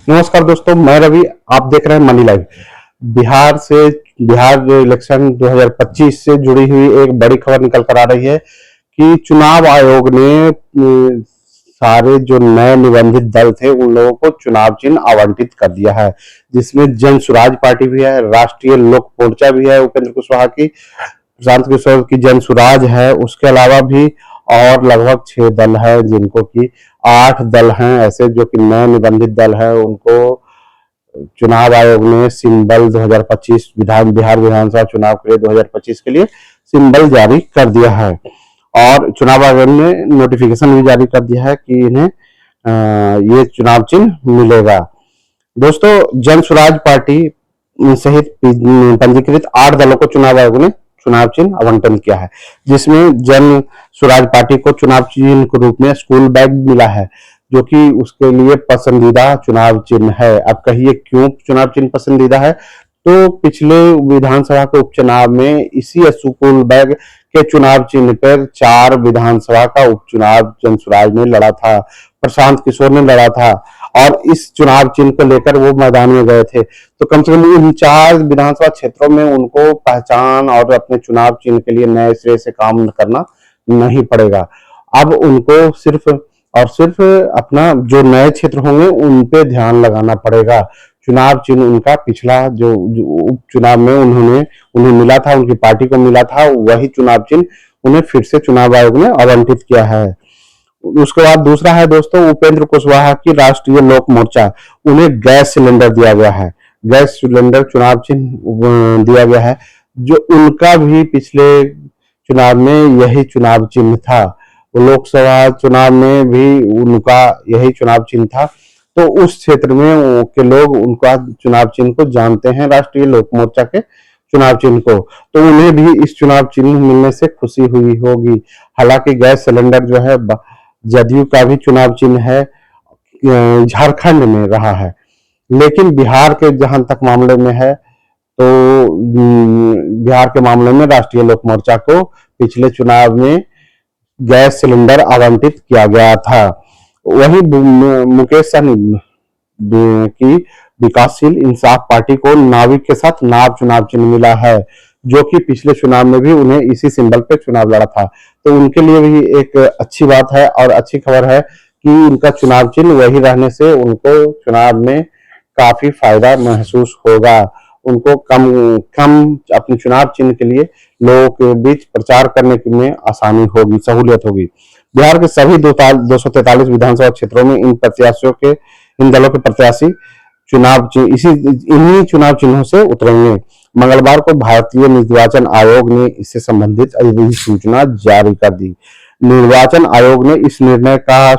नमस्कार दोस्तों, मैं रवि। आप देख रहे हैं मनी लाइव। बिहार से बिहार इलेक्शन 2025 से जुड़ी हुई एक बड़ी खबर निकल कर आ रही है कि चुनाव आयोग ने सारे जो नए निबंधित दल थे उन लोगों को चुनाव चिन्ह आवंटित कर दिया है, जिसमें जन सुराज पार्टी भी है, राष्ट्रीय लोक मोर्चा भी है उपेंद्र कुशवाहा की, प्रशांत किशोर की जन सुराज है, उसके अलावा भी और लगभग 6 दल है, जिनको की 8 दल हैं ऐसे जो कि नए निबंधित दल है। उनको चुनाव आयोग ने सिंबल 2025 बिहार विधानसभा चुनाव के लिए 2025 के लिए सिंबल जारी कर दिया है और चुनाव आयोग ने नोटिफिकेशन भी जारी कर दिया है कि इन्हें ये चुनाव चिन्ह मिलेगा। दोस्तों, जन स्वराज पार्टी सहित पंजीकृत 8 दलों को चुनाव आयोग ने चुनाव चिन्ह आवंटन किया है, जिसमें जन स्वराज पार्टी को चुनाव चिन्ह के रूप में स्कूल बैग मिला है, जो कि उसके लिए पसंदीदा चुनाव चिन्ह है। अब कहिए क्यों चुनाव चिन्ह पसंदीदा है? तो पिछले विधानसभा के उपचुनाव में इसी स्कूल बैग के चुनाव चिन्ह पर 4 विधानसभा का उपचुनाव जन स्वराज ने लड़ा था, प्रशांत किशोर ने लड़ा था और इस चुनाव चिन्ह को लेकर वो मैदान में गए थे। तो कम से कम इन 4 विधानसभा क्षेत्रों में उनको पहचान और अपने चुनाव चिन्ह के लिए नए सिरे से काम करना नहीं पड़ेगा। अब उनको सिर्फ और सिर्फ अपना जो नए क्षेत्र होंगे उन पे ध्यान लगाना पड़ेगा। चुनाव चिन्ह उनका पिछला जो उपचुनाव में उन्हें मिला था, उनकी पार्टी को मिला था, वही चुनाव चिन्ह उन्हें फिर से चुनाव आयोग ने आवंटित किया है। उसके बाद दूसरा है दोस्तों उपेंद्र कुशवाहा की राष्ट्रीय लोक मोर्चा, उन्हें गैस सिलेंडर दिया गया है, गैस सिलेंडर चुनाव चिन्ह दिया गया है, जो उनका भी पिछले चुनाव में यही चुनाव चिन्ह था। लोकसभा चुनाव में भी उनका यही चुनाव चिन्ह था। तो उस क्षेत्र में के लोग उनका चुनाव चिन्ह को जानते हैं, राष्ट्रीय लोक मोर्चा के चुनाव चिन्ह को, तो उन्हें भी इस चुनाव चिन्ह मिलने से खुशी हुई होगी। हालांकि गैस सिलेंडर जो है जदयू का भी चुनाव चिन्ह है, झारखंड में रहा है, लेकिन बिहार के जहां तक मामले में है तो बिहार के मामले में राष्ट्रीय लोक मोर्चा को पिछले चुनाव में गैस सिलेंडर आवंटित किया गया था। वहीं मुकेश सहनी की विकासशील इंसाफ पार्टी को नाविक के साथ नाव चुनाव चिन्ह मिला है, जो कि पिछले चुनाव में भी उन्हें इसी सिंबल पे चुनाव लड़ा था। तो उनके लिए भी एक अच्छी बात है और अच्छी खबर है कि उनका चुनाव चिन्ह वही रहने से उनको चुनाव में काफी फायदा महसूस होगा। उनको कम कम अपने चुनाव चिन्ह के लिए लोगों के बीच प्रचार करने में आसानी होगी, सहूलियत होगी। बिहार के सभी 243 विधानसभा क्षेत्रों में इन दलों के प्रत्याशी इन्हीं चुनाव चिन्हों से उतरेंगे। मंगलवार को भारतीय निर्वाचन आयोग ने इससे संबंधित अधिसूचना जारी कर दी। निर्वाचन आयोग ने इस निर्णय का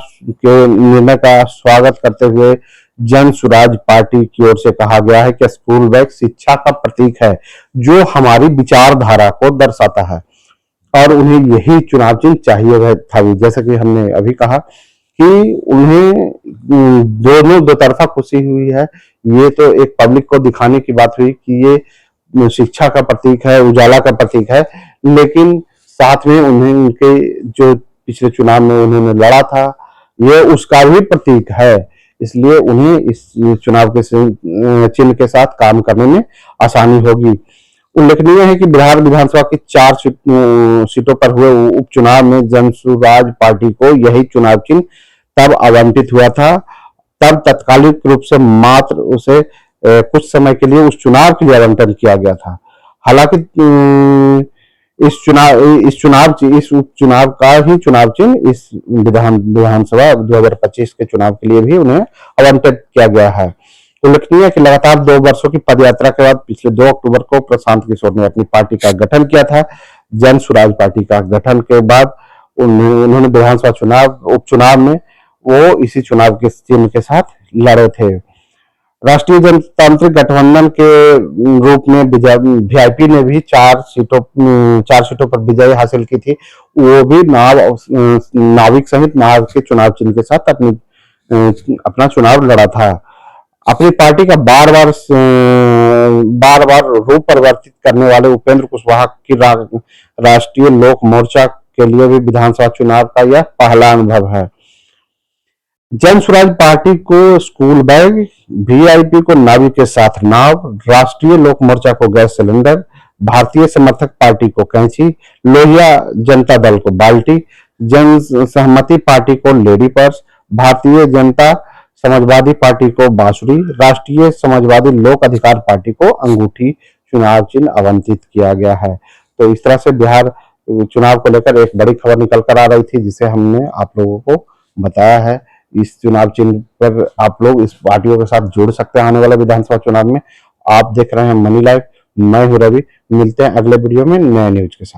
स्वागत करते हुए जन सुराज पार्टी की ओर से कहा गया है कि स्कूल बैग शिक्षा का प्रतीक है, जो हमारी विचारधारा को दर्शाता है और उन्हें यही चुनाव चिन्ह चाहिए था। जैसा कि हमने अभी कहा कि उन्हें दोनों दो तरफा खुशी हुई है। ये तो एक पब्लिक को दिखाने की बात हुई कि ये शिक्षा का प्रतीक है, उजाला का प्रतीक है, लेकिन साथ में उन्हें उनके जो पिछले चुनाव में उन्होंने लड़ा था ये उसका भी प्रतीक है, इसलिए उन्हें इस चुनाव के चिन्ह के साथ काम करने में आसानी होगी। उल्लेखनीय है कि बिहार विधानसभा की 4 सीटों पर हुए उपचुनाव में जन सुराज पार्टी को यही चुनाव चिन्ह तब आवंटित हुआ था, तब तत्कालिक रूप से मात्र उसे कुछ समय के लिए उस चुनाव के लिए आवंटन किया गया था। हालांकि इस उपचुनाव का ही चुनाव चिन्ह इस विधानसभा 2025 के चुनाव के लिए भी उन्हें आवंटित किया गया है। उल्लेखनीय है कि लगातार 2 वर्षों की पदयात्रा के बाद पिछले 2 अक्टूबर को प्रशांत किशोर ने अपनी पार्टी का गठन किया था। जन स्वराज पार्टी का गठन के बाद उन्होंने विधानसभा उपचुनाव में वो इसी चुनाव के चिन्ह के साथ लड़े थे। राष्ट्रीय जनतांत्रिक गठबंधन के रूप में वीआईपी ने भी 4 सीटों पर विजय हासिल की थी। वो भी नाविक सहित नाव के चुनाव चिन्ह के साथ अपना चुनाव लड़ा था। अपनी पार्टी का बार बार रूप परिवर्तित करने वाले उपेंद्र कुशवाहा की राष्ट्रीय लोक मोर्चा के लिए भी विधानसभा चुनाव का यह पहला अनुभव है। जन स्वराज पार्टी को स्कूल बैग, वीआईपी को नावी के साथ नाव, राष्ट्रीय लोक मोर्चा को गैस सिलेंडर, भारतीय समर्थक पार्टी को कैंची, लोहिया जनता दल को बाल्टी, जन सहमति पार्टी को lady purse, Bharatiya Janata Samajwadi party को बांसुरी, राष्ट्रीय समाजवादी लोक अधिकार पार्टी को अंगूठी चुनाव चिन्ह आवंटित किया गया है। तो इस तरह से बिहार चुनाव को लेकर एक बड़ी खबर निकल कर आ रही थी, जिसे हमने आप लोगों को बताया है। इस चुनाव चिन्ह पर आप लोग इस पार्टियों के साथ जुड़ सकते हैं आने वाले विधानसभा चुनाव में। आप देख रहे हैं मनी लाइव, मैं हूं रवि। मिलते हैं अगले वीडियो में नए न्यूज के साथ।